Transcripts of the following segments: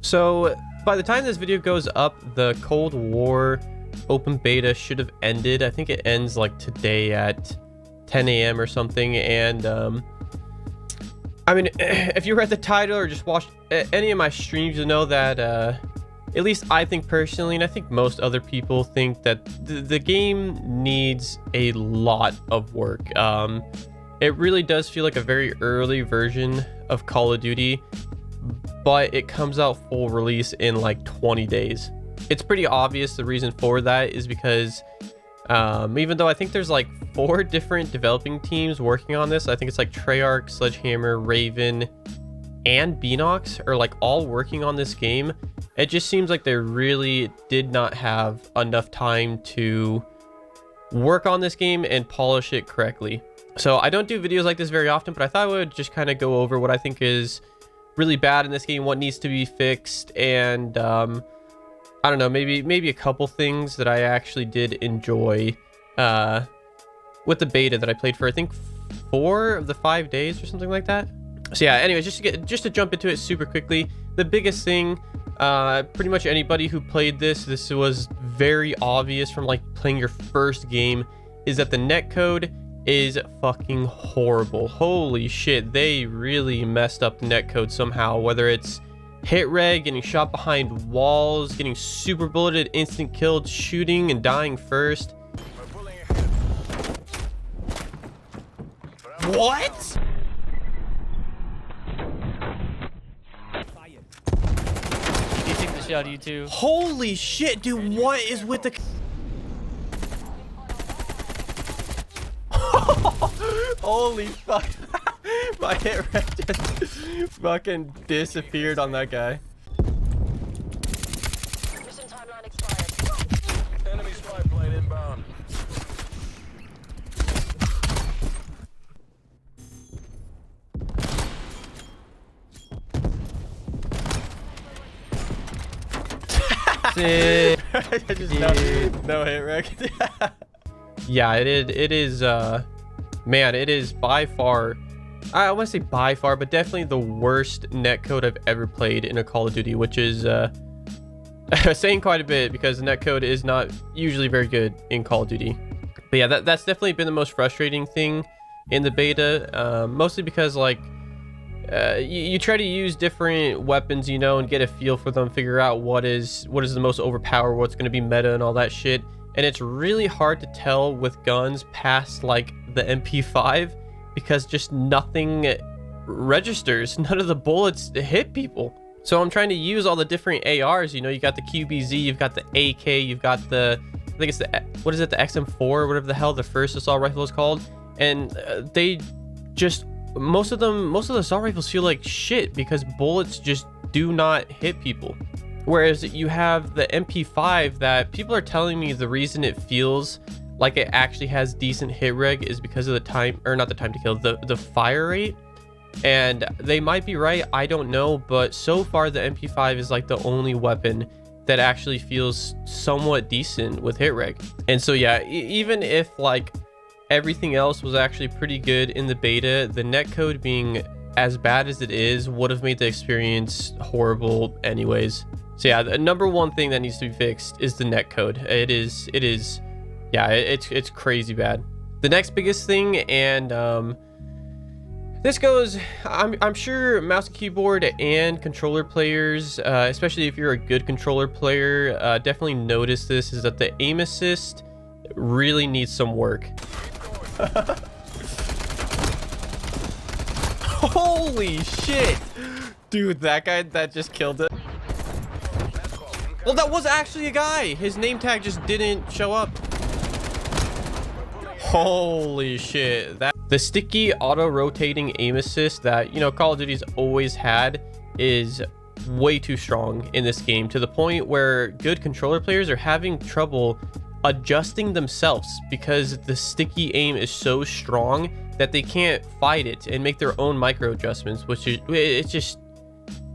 So by the time this video goes up, the Cold War open beta should have ended. I think it ends like today at 10 a.m. or something. And I mean, if you read the title or just watched any of my streams, you'll know that at least I think personally, and I think most other people think, that the game needs a lot of work. It really does feel like a very early version of Call of Duty, but it comes out full release in like 20 days. It's pretty obvious the reason for that is because even though I think there's like 4 different developing teams working on this, I think it's like Treyarch, Sledgehammer, Raven, and Beanox are like all working on this game. It just seems like they really did not have enough time to work on this game and polish it correctly. So I don't do videos like this very often, but I thought I would just kind of go over what I think is really bad in this game, what needs to be fixed, and I don't know, maybe a couple things that I actually did enjoy with the beta that I played for I think 4 of the 5 days or something like that. So yeah, anyways, just to jump into it super quickly, the biggest thing, pretty much anybody who played this was very obvious from like playing your first game, is that the netcode is fucking horrible. Holy shit, they really messed up the netcode somehow, whether it's hit reg, getting shot behind walls, getting super bulleted, instant killed, shooting and dying first. What? You take the shot, you too. Holy shit, dude, what is with the... Holy fuck. My hit rate just fucking disappeared on that guy. Mission timeline expired. Enemy spy plane inbound. Just no hit rate. Yeah, it is man, it is by far, I want to say by far, but definitely the worst netcode I've ever played in a Call of Duty, which is saying quite a bit because the netcode is not usually very good in Call of Duty. But yeah, that's definitely been the most frustrating thing in the beta, mostly because like you try to use different weapons, you know, and get a feel for them, figure out what is the most overpowered, what's going to be meta and all that shit. And it's really hard to tell with guns past like the MP5 because just nothing registers. None of the bullets hit people. So I'm trying to use all the different ARs. You know, you got the QBZ, you've got the AK, you've got the, I think it's the, what is it, the XM4, whatever the hell the first assault rifle is called. And they just, most of the assault rifles feel like shit because bullets just do not hit people. Whereas you have the MP5 that people are telling me the reason it feels like it actually has decent hit reg is because of the time, or not the time to kill, the fire rate. And they might be right, I don't know, but so far the MP5 is like the only weapon that actually feels somewhat decent with hit reg. And so yeah, even if like everything else was actually pretty good in the beta, the netcode being as bad as it is would have made the experience horrible anyways. So yeah, the number one thing that needs to be fixed is the netcode. It is yeah, it's crazy bad. The next biggest thing, and this goes, I'm sure mouse and keyboard and controller players, especially if you're a good controller player, definitely notice this, is that the aim assist really needs some work. Holy shit, dude, that guy that just killed it. Well, that was actually a guy. His name tag just didn't show up. Holy shit. That the sticky auto-rotating aim assist that, you know, Call of Duty's always had is way too strong in this game, to the point where good controller players are having trouble adjusting themselves because the sticky aim is so strong that they can't fight it and make their own micro adjustments, which is, it's just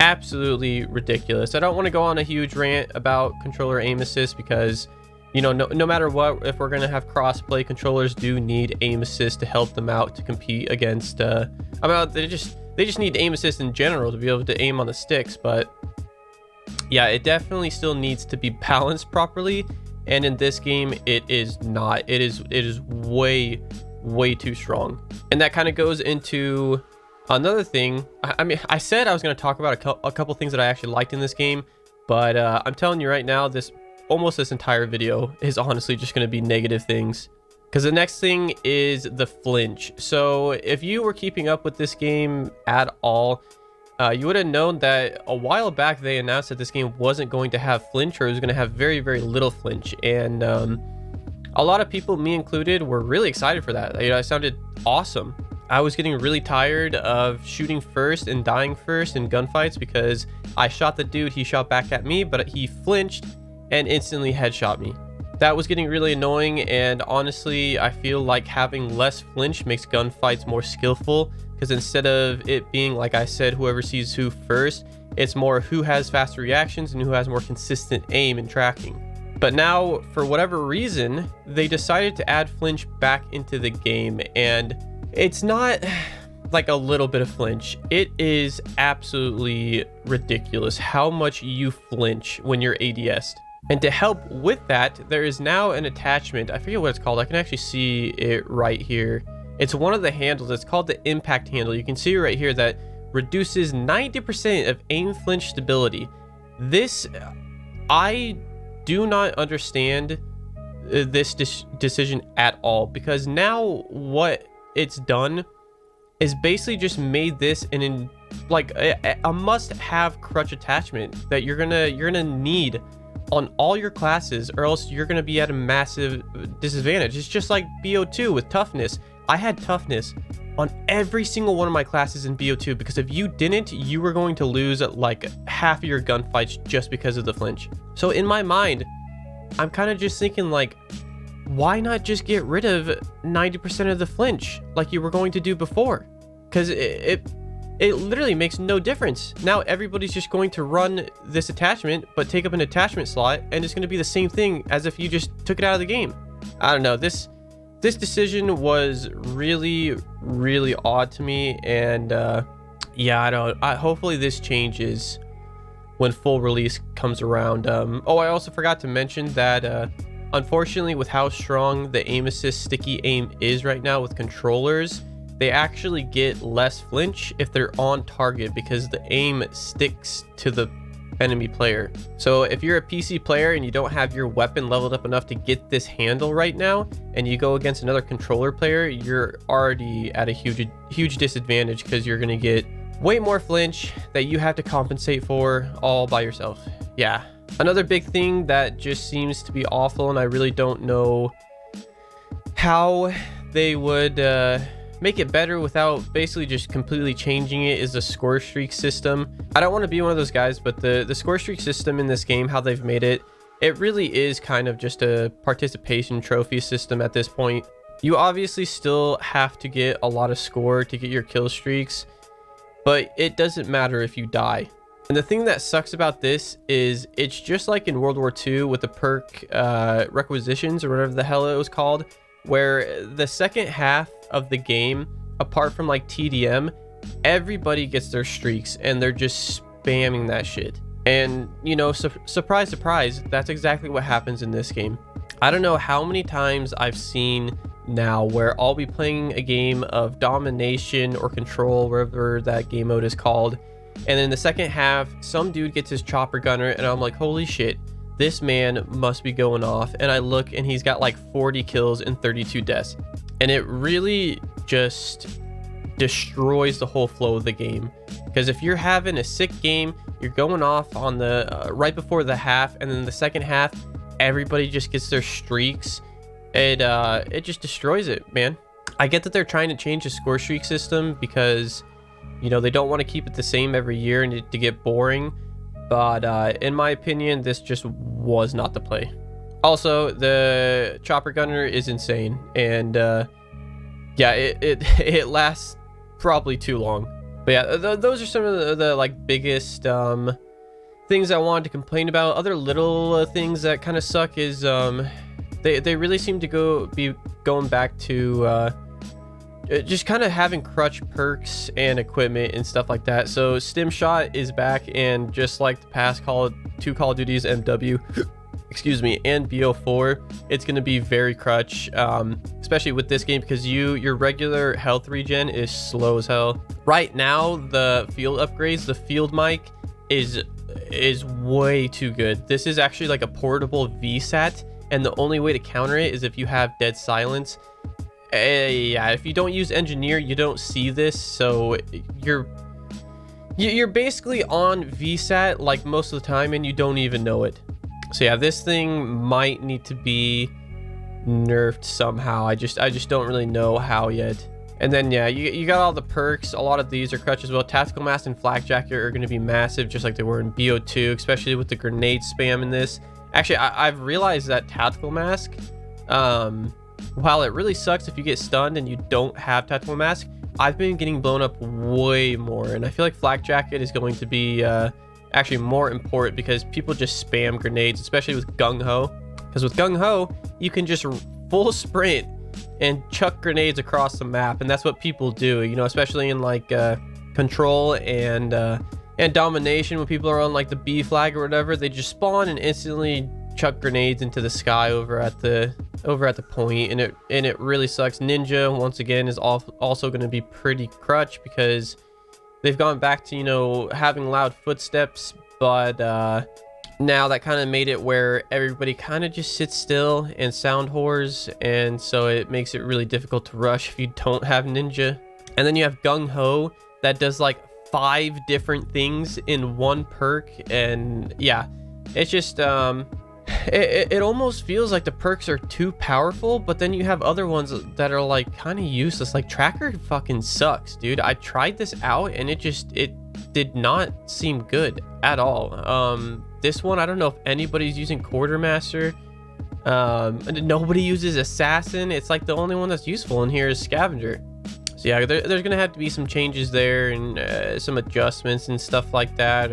absolutely ridiculous. I don't want to go on a huge rant about controller aim assist because, you know, no matter what, if we're going to have cross-play, controllers do need aim assist to help them out to compete against I mean, they just need aim assist in general to be able to aim on the sticks. But Yeah, it definitely still needs to be balanced properly, and in this game it is not. It is way too strong. And that kind of goes into another thing. I mean, I said I was going to talk about a couple things that I actually liked in this game, but I'm telling you right now, this entire video is honestly just going to be negative things. Because the next thing is the flinch. So if you were keeping up with this game at all, you would have known that a while back they announced that this game wasn't going to have flinch, or it was going to have very little flinch. And a lot of people, me included, were really excited for that. You know, it sounded awesome. I was getting really tired of shooting first and dying first in gunfights because I shot the dude, he shot back at me, but he flinched and instantly headshot me. That was getting really annoying, and honestly, I feel like having less flinch makes gunfights more skillful, because instead of it being, like I said, whoever sees who first, it's more who has faster reactions and who has more consistent aim and tracking. But now, for whatever reason, they decided to add flinch back into the game, and it's not like a little bit of flinch. It is absolutely ridiculous how much you flinch when you're ADS'd. And to help with that, there is now an attachment. I forget what it's called. I can actually see it right here. It's one of the handles. It's called the impact handle. You can see right here that reduces 90% of aim flinch stability. This, I do not understand this decision at all, because now what it's done is basically just made this like a must-have crutch attachment that you're gonna need on all your classes, or else you're going to be at a massive disadvantage. It's just like BO2 with toughness. I had toughness on every single one of my classes in BO2, because if you didn't, you were going to lose like half of your gunfights just because of the flinch. So in my mind, I'm kind of just thinking, like, why not just get rid of 90% of the flinch like you were going to do before? Because it literally makes no difference. Now everybody's just going to run this attachment, but take up an attachment slot, and it's going to be the same thing as if you just took it out of the game. I don't know. This decision was really odd to me, and yeah, hopefully this changes when full release comes around. Oh, I also forgot to mention that unfortunately, with how strong the aim assist sticky aim is right now with controllers, they actually get less flinch if they're on target, because the aim sticks to the enemy player. So if you're a PC player and you don't have your weapon leveled up enough to get this handle right now, and you go against another controller player, you're already at a huge disadvantage, because you're going to get way more flinch that you have to compensate for all by yourself. Yeah. Another big thing that just seems to be awful, and I really don't know how they would make it better without basically just completely changing it, is the Scorestreaks system. I don't want to be one of those guys, but the Scorestreaks system in this game, how they've made it, it really is kind of just a participation trophy system at this point. You obviously still have to get a lot of score to get your kill streaks, but it doesn't matter if you die. And the thing that sucks about this is it's just like in World War II with the perk requisitions, or whatever the hell it was called, where the second half of the game, apart from like TDM, everybody gets their streaks and they're just spamming that shit. And you know, surprise that's exactly what happens in this game. I don't know how many times I've seen now where I'll be playing a game of domination or control, whatever that game mode is called, and in the second half some dude gets his chopper gunner, and I'm like, holy shit, this man must be going off. And I look, and he's got like 40 kills and 32 deaths. And it really just destroys the whole flow of the game. Because if you're having a sick game, you're going off on the right before the half, and then the second half, everybody just gets their streaks. It just destroys it, man. I get that they're trying to change the score streak system because, you know, they don't want to keep it the same every year and to get boring. But in my opinion, this just was not the play. Also, the chopper gunner is insane, and yeah, it lasts probably too long. But yeah, those are some of the like biggest things I wanted to complain about. Other little things that kind of suck is they really seem to be going back to just kind of having crutch perks and equipment and stuff like that. So stim shot is back, and just like the past Call two Call of Duties, MW, excuse me, and BO4, it's going to be very crutch, especially with this game, because your regular health regen is slow as hell. Right now, the field upgrades, the field mic is way too good. This is actually like a portable VSAT, and the only way to counter it is if you have dead silence. Yeah, if you don't use engineer, you don't see this, so you're basically on VSAT like most of the time, and you don't even know it. So yeah, this thing might need to be nerfed somehow. I just don't really know how yet. And then yeah, you got all the perks. A lot of these are crutch as well. Tactical mask and flak jacket are going to be massive, just like they were in BO2, especially with the grenade spam in this. Actually, I've realized that tactical mask, while it really sucks if you get stunned and you don't have tactical mask, I've been getting blown up way more, and I feel like flak jacket is going to be actually more important, because people just spam grenades, especially with gung ho. Because with gung ho, you can just full sprint and chuck grenades across the map, and that's what people do, you know, especially in like control and domination. When people are on like the B flag or whatever, they just spawn and instantly chuck grenades into the sky over at the point, and it really sucks. Ninja once again is also going to be pretty crutch, because they've gone back to, you know, having loud footsteps, but now that kind of made it where everybody kind of just sits still and sound whores, and so it makes it really difficult to rush if you don't have ninja. And then you have gung ho that does like 5 different things in one perk, and yeah, it's just it almost feels like the perks are too powerful, but then you have other ones that are like kind of useless. Like tracker fucking sucks, dude. I tried this out and it did not seem good at all. This one, I don't know if anybody's using quartermaster. Nobody uses assassin. It's like the only one that's useful in here is scavenger. So yeah, there's gonna have to be some changes there, and some adjustments and stuff like that.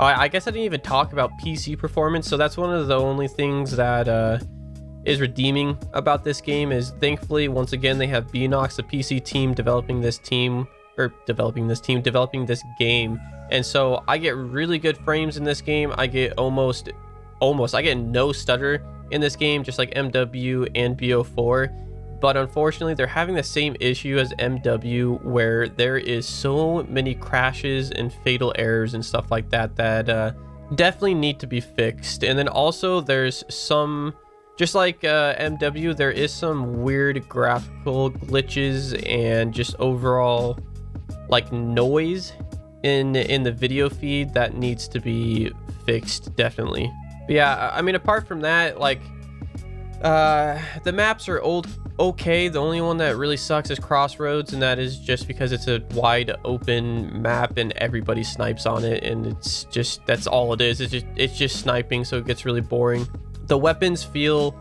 I guess I didn't even talk about PC performance, so that's one of the only things that is redeeming about this game. Is thankfully, once again, they have Beanox, the PC team, developing this game, and so I get really good frames in this game. I get almost I get no stutter in this game, just like MW and BO4. But unfortunately, they're having the same issue as MW, where there is so many crashes and fatal errors and stuff like that that definitely need to be fixed. And then also there's some, just like MW, there is some weird graphical glitches and just overall like noise in the video feed that needs to be fixed, definitely. But yeah, I mean, apart from that, like the maps are okay. The only one that really sucks is Crossroads, and that is just because it's a wide open map and everybody snipes on it, and it's just, that's all it is. It's just sniping, so it gets really boring. The weapons feel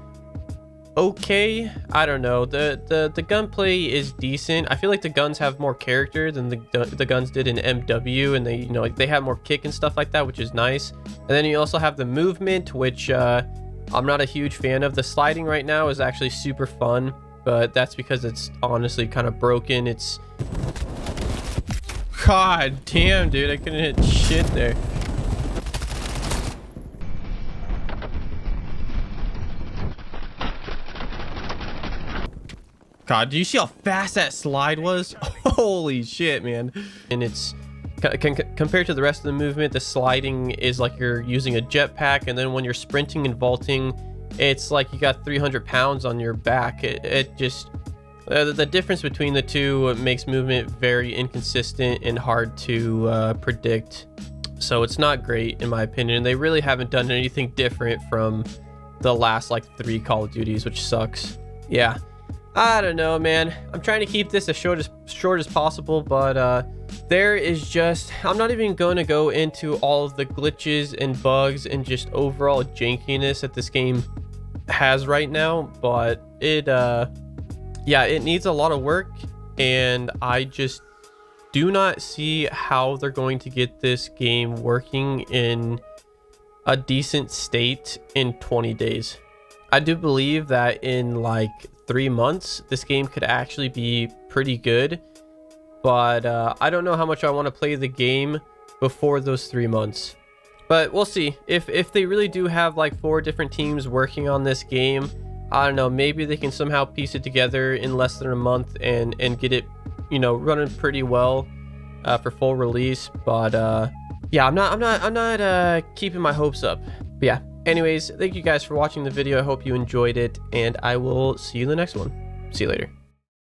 okay. I don't know, the gunplay is decent. I feel like the guns have more character than the guns did in MW, and they, you know, like they have more kick and stuff like that, which is nice. And then you also have the movement, which I'm not a huge fan of. The sliding right now is actually super fun, but that's because it's honestly kind of broken. It's, god damn, dude, I couldn't hit shit there. God, do you see how fast that slide was? Holy shit, man. And it's compared to the rest of the movement, the sliding is like you're using a jetpack, and then when you're sprinting and vaulting, it's like you got 300 pounds on your back. It just the difference between the two makes movement very inconsistent and hard to predict. So it's not great in my opinion. They really haven't done anything different from the last like 3 Call of Duties, which sucks. Yeah, I don't know, man. I'm trying to keep this as short as possible, but there is just, I'm not even going to go into all of the glitches and bugs and just overall jankiness that this game has right now, but yeah, it needs a lot of work, and I just do not see how they're going to get this game working in a decent state in 20 days. I do believe that in like 3 months, this game could actually be pretty good, but I don't know how much I want to play the game before those 3 months. But we'll see. If they really do have like 4 different teams working on this game, I don't know, maybe they can somehow piece it together in less than a month and get it, you know, running pretty well for full release. But yeah, I'm not keeping my hopes up. But yeah, anyways, thank you guys for watching the video. I hope you enjoyed it, and I will see you in the next one. See you later.